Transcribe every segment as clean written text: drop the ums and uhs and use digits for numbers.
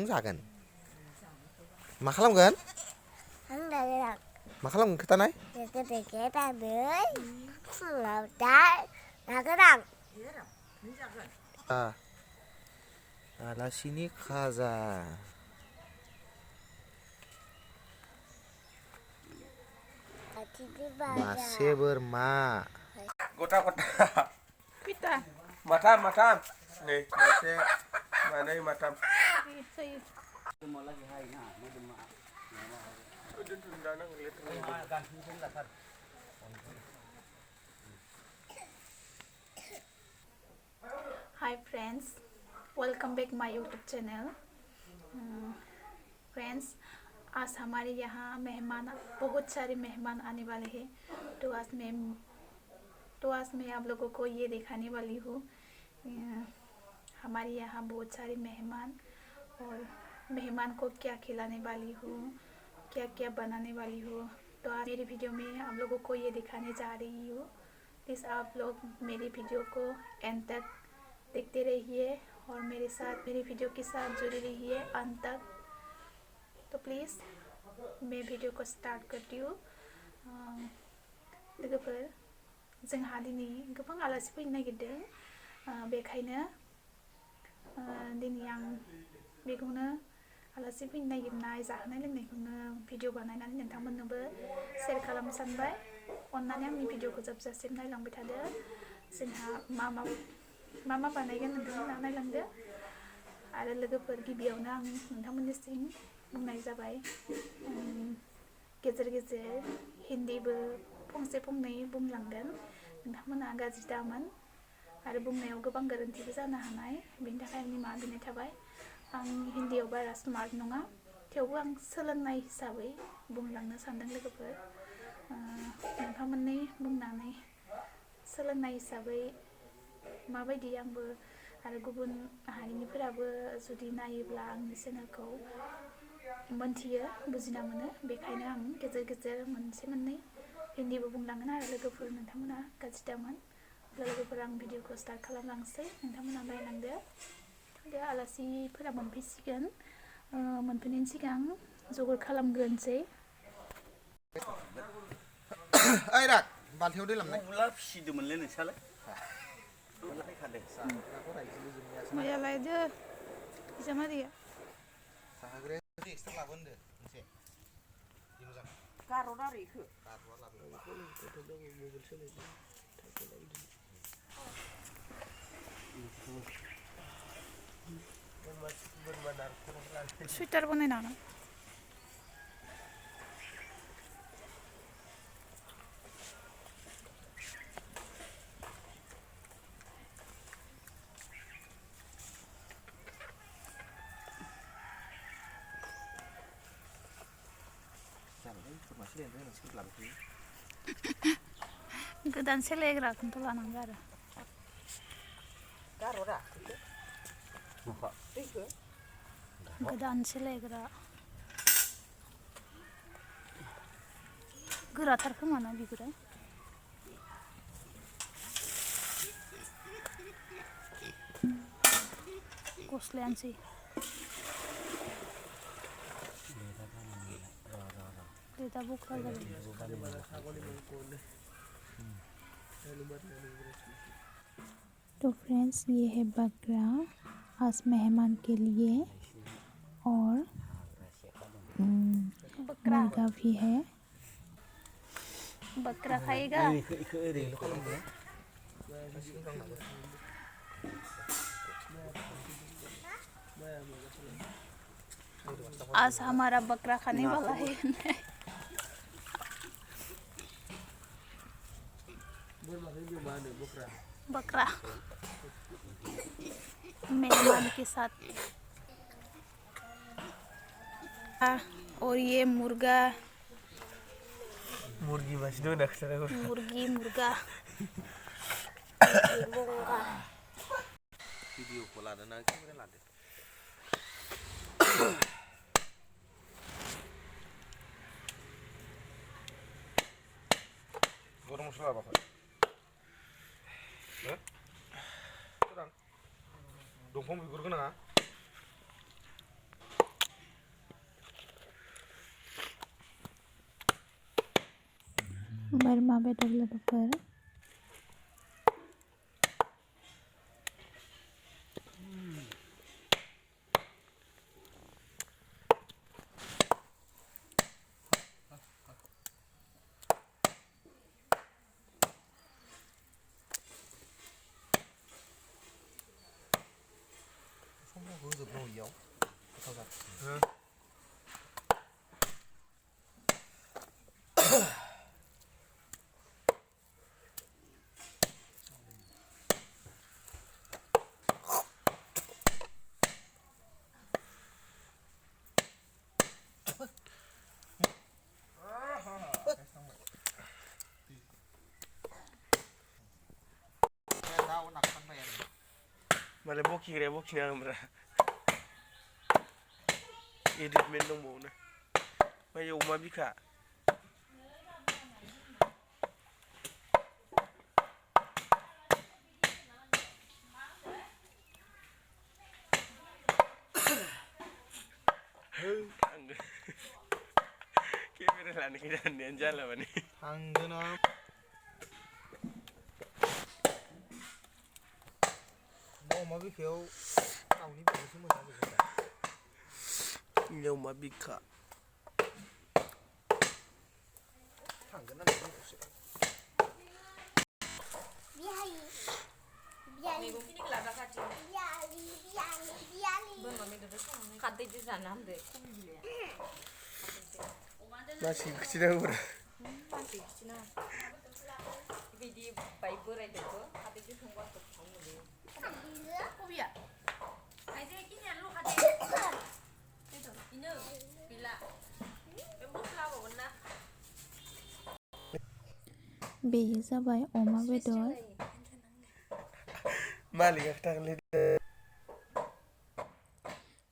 जागोन मा खालामगोन मा खालामगोन खोथानाय फुङाव दा जागोन आं आलासिनि खाजा मासे बोरमा गथा पिता माथाम नै मासे मानै माथाम Hi friends, welcome back my YouTube channel. Friends आज हमारे यहाँ बहुत सारे मेहमान आने वाले हैं तो आज मैं आप लोगों को ये दिखाने वाली हूँ हमारे यहाँ बहुत सारे मेहमान और मेहमान को क्या खिलाने वाली हूँ क्या क्या बनाने वाली हूँ। तो आज मेरी वीडियो में आप लोगों को ये दिखाने जा रही हूँ। प्लीज़ आप लोग मेरी वीडियो को एंड तक देखते रहिए और मेरी वीडियो के साथ जुड़े रहिए अंत तक। तो प्लीज़ मैं वीडियो को स्टार्ट करती हूँ। लोगोफोर जोंहा दिनै गोबां आलासि फैनो नागिरदों बेखायनो दिनै आं बेखौनो आलासि फैनो नागिरनाय जाहोनाय लोंनायखौनो भिडिअ बानायनानै नोंथांमोननोबो शेयार खालामनो सानबाय। अन्नानै आंनि भिडिअखौ जोबजासिम नायलांबाय थादो। जोंहा मा बानायगोन नोंथांमोना नायलांदो। आरो लोगोफोर गिबियावनो आं नोंथांमोननिसिम बुंनाय जाबाय गेजेर गेजेर हिन्दीबो फंसे फंनै बुंलांगोन नोंथांमोना गाज्रि दामोन आरो बुंनायाव गोबां गोरोन्थिबो जानो हानाय बेनि थाखाय निमाहा बिनाय थाबाय। आं हिन्दीयाव बारा स्मार्ट नङा थेवबो आं सोलोंनाय हिसाबै बुंलांनो सानदों लोगोफोर नोंथांमोननि बुंनानै सोलोंनाय हिसाबै माबायदि आंबो आरो गुबुन हारिनिफोराबो जुदि नायोब्ला आंनि चेनेलखौ मोनथियो बुजिना मोनो बेखायनो आं गेजेर गेजेर मोनसे मोननै हिन्दीबो बुंलांगोन आरो लोगोफोर नोंथांमोना गाज्रि दामोन। लोगोफोर आं भिडिअखौ स्टार्ट खालामलांसै नोंथांमोना नायलांदो। दा आलासिफोरा मोनफैसिगोन मोनफैनायनि सिगां जगार खालामग्रोनोसै। ओइ राग बाल्थियाव दै लांनाय बुला फिसिदोंमोनलै नोंसालाय माया लायदो बिजामादैया साहाग्राया एक्सट्रा लाबोनो होनदो मोनसे मोजां गारहर आरो इखो गारहरा लाबो सुइटार बनायनो हागोन। गोदान सेलायग्राखौनोथ' लानांगौ आरो गारहरा गोदान सेलायग्रा गोराथार खोमा ना बिगुरा गस्लायानोसै लेदा बख्रा जाबाय। तो फ्रेंड्स ये है बकरा आज मेहमान के लिए और मुर्गा भी है। बकरा खाएगा आज हमारा बकरा खाने वाला है। बकरा मेहमान के साथ और ये मुर्गा मुर्गी मासे दं ना खोथानांगौ मुर्गा भिडिअखौ लादो ना केमेरा लादो गरम मस्ला लाबाखै दंफां बिगुर गोनाङा बोरमा बेदर लोगोफोर 성공 그거 뭐 이요? 가자. 나오 낙한 거야. Malah booking amra. Edit men dong mau na. Maya uma bika. Kamera lah ni kita ninja lah ni. 당근은 뭐 마비 배우 우리 무슨 뭐 잡으겠다 Maya uma bika. 당근은 무슨 없어. 미아리 미아리 Masih kecil dah ura. बेयो जाबाय अमा बेदर Malik aku tak lihat.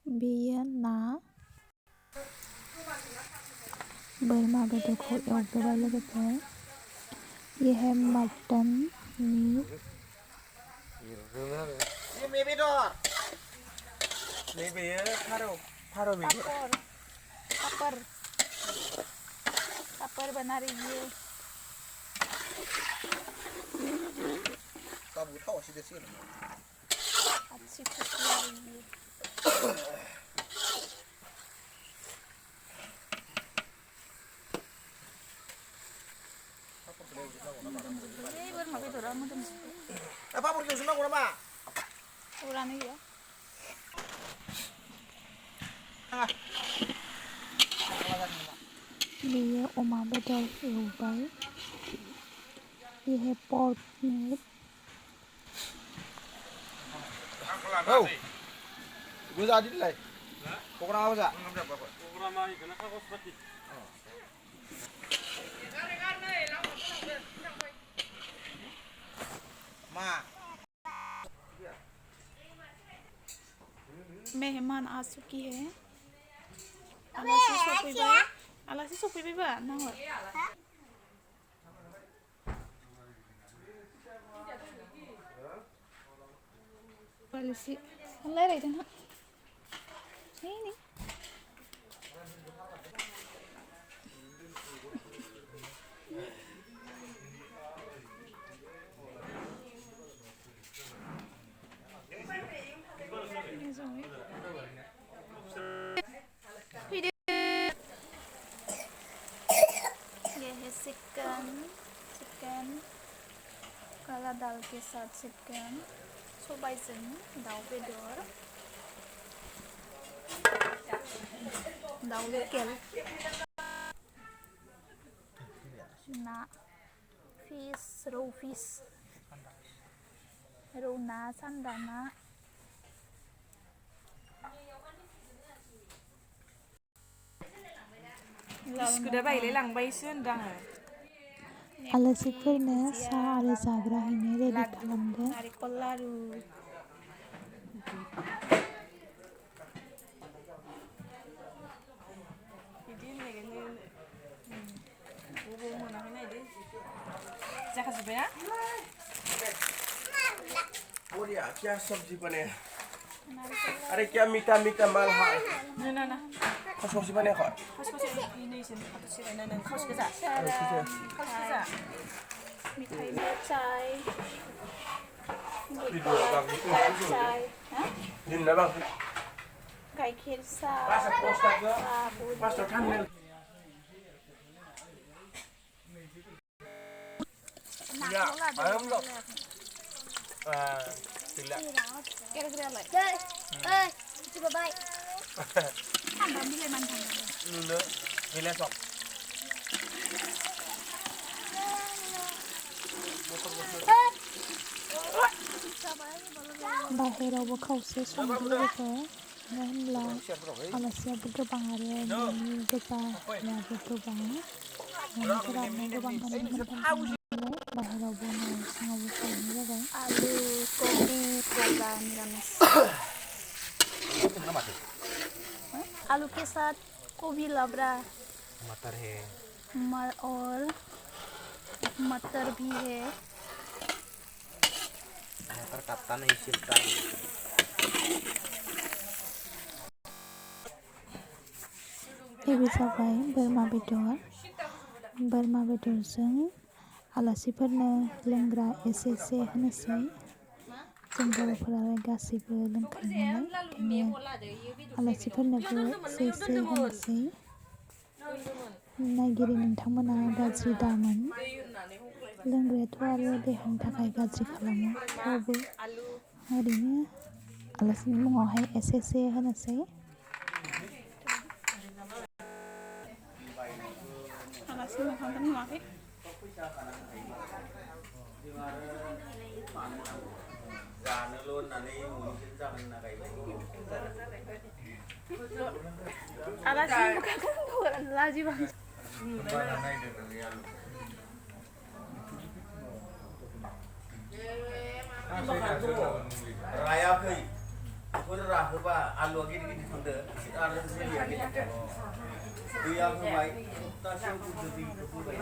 बेयो ना बोरमा बेदरखौ एवग्रोबाय लोगोफोर ये है mutton meat 이 메비도 Ni beya paro beya. पापड़ बना रही है 나뭐 타워 시대 쓰는 거. अच्छी खुशबू आ रही है ये बोरमा बेदरा मोदोमजोबो 야 밥을 좀 주나 그러마. उरानो गैया बेयो अमा बेदर एवबाय ये है पर्क मीट 어. 뭐자 어디래? 보거나 가보자. 마. मेहमान आ चुकी है आलासि सफैबायबा नाहर आलासि रायलायदों हा नै ये है चिकन काला दाल के साथ चिकन सबाइजों दाउ बेदर दाउ लकेल ना फिस रौ ना सान्दा ना बिस्कुटा बायलाय लांबायसो होनदों आङो आलासिफोरनो साहा आरो जाग्रा हैनो रेडि खालामदों नारेंखल लारु बिदि होननायखायनो बबाव मोनाखै नायदो जाखाजोब्बाय ना और यार क्या सब्जी बने अरे क्या मीठा माल है ना सब्जी बने है फार्स्ट फार्स्ट बिसोर हाथरसिलायना नों खावसे गोजा सारा खावसे गोजा मिठाइ चाय चाय दिन ना बांसिन गाइखेर साहा बुद पास्टाव थांनो gila kira-kira lah coba baik. tambah nilai mantan nuno gila sok बाहेरावबो खावसे संदों बेखौ मानो होनब्ला आलासियाबो गोबां आरो न'नि गोजायाबो गोबां न'निफोरानो गोबां मोनथाम बाहेरावबो न' सिङावबो संनाय जाबाय आलु कबि भाजा निरामिस आलू के साथ गोभी लबड़ा मटर है और मटर भी है मटर काटता नहीं छिलता है बेबो जाबाय बोरमा बेदरजों आलासिफोरनो लोंग्रा एसे होनोसै जों बर'फोरालाय गासैबो लोंखायो नालाय ओंखायनो आलासिफोरनोबो एसे होनोसै नायगिरि नोंथांमोना गाज्रि दामोन लोंग्रायाथ' आरो देहानि थाखाय गाज्रि खालामो थेवबो ओरैनो आलासिनि मुङावहाय एसे होनोसै आलासि ओंखामखौ नुवाखै जानोल' होननानै न'निखौनो जागोन होनना गायबाय आलासि मोखांखौ लाजिबा रायाखै बेफोर राहोबा आलुआ गिदिर गिदिर थांदो आरो जोलिया गिदिर दैया होबाय सप्तासेयाव बुरजा दैखौ होबाय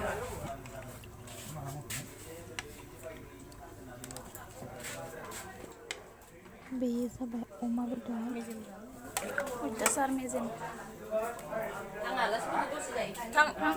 बेयो जाबाय अमा बेदर अयथासार मेजेम आं आलासिफोरखौ दसे जायो थां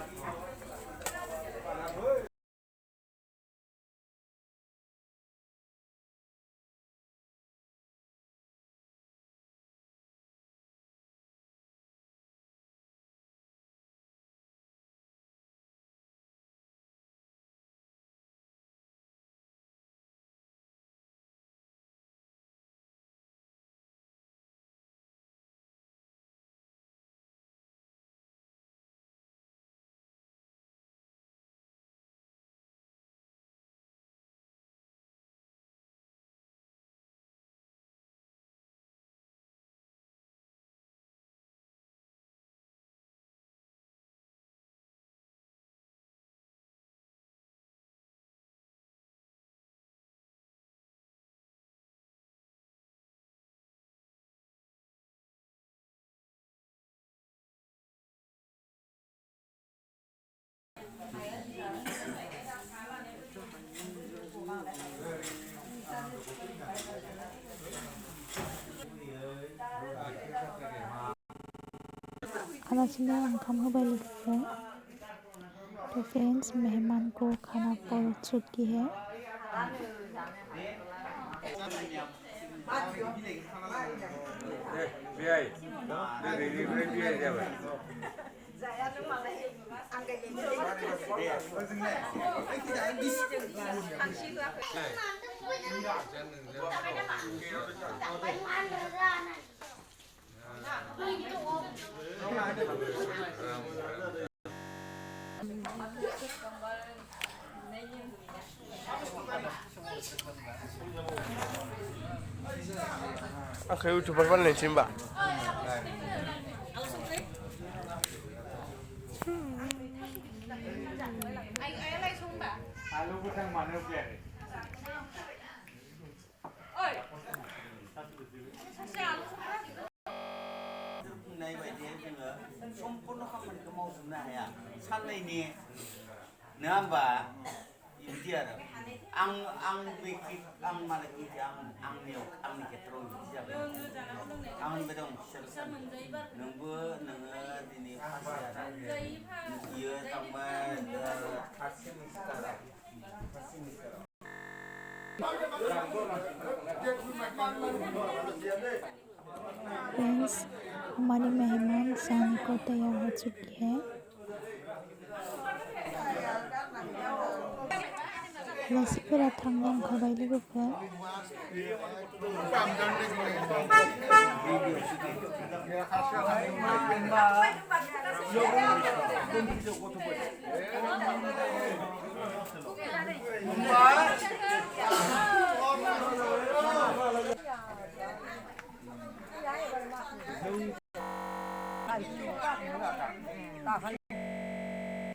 आलासिनो ओंखाम होबाय लोगोसे तो फ्रेंड्स मेहमान को खाना पर चुटकी है आंखौ इउटुबार बानायनोसै होमबा आलु गोथां मानो फैयाखै बुंनाय बायदि जोङो सम्पूर्ण खामानिखौ मावजोबनो हाया साननैनि नङा होमबा बिदि आरो आं मालायनि आंनि खेथ्रआव बिदि जाबाय आं होनबाय दं नोंबो नोङो दिनै फ्रेंड्स हमारी मेहमान जाने को तैयार हो चुकी है। आलासिफोरा थांनो ओंखारबाय लोगोफोर।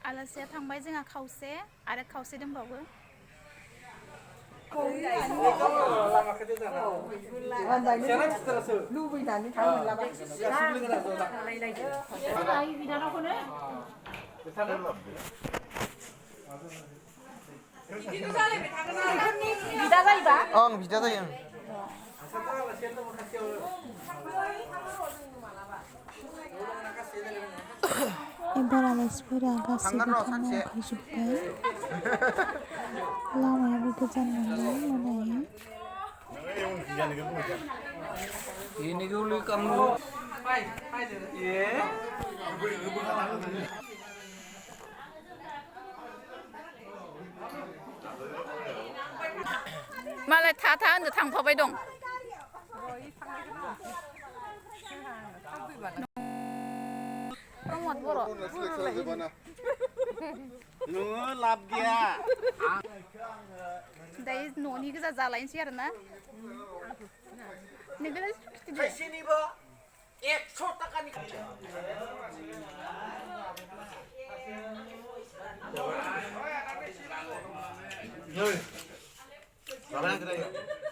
आलासिया थांबाय जोंहा खावसे आरो खावसे दंबावो। लुबैनानै थांलाबाय बिदा जायोबा ओं बिदा जायो। एबार आलासिफोरा गासैबो थांनो ओंखारजोब्बाय। लामायाबो गोजान नालाय मोनायो। मालाय था होनदो थांफाबाय दं। प्रमद बर' नोङो लाब गैया दायो न'नि गोजा जालायनोसै आरो ना थाइसेनिबो 100 थाखानि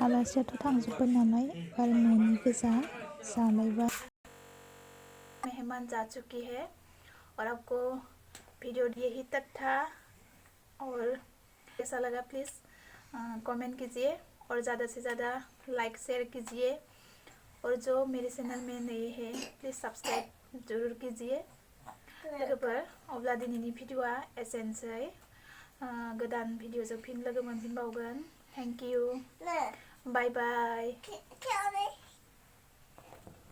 आलासियाथ' थांजोब्बाय नालाय एबार न'नि गोजा जालायबाय। मेहमान जा चुकी है और आपको वीडियो यही तक था और कैसा लगा प्लीज़ कमेंट कीजिए और ज़्यादा से ज़्यादा लाइक शेयर कीजिए और जो मेरे चैनल में नए हैं प्लीज़ सब्सक्राइब जरूर कीजिए। लोगोफोर अब्ला दिनैनि भिडिअआ एसेनोसै गोदान भिडिअजों फिन लोगो मोनफिनबावगोन। Thank you bye bye.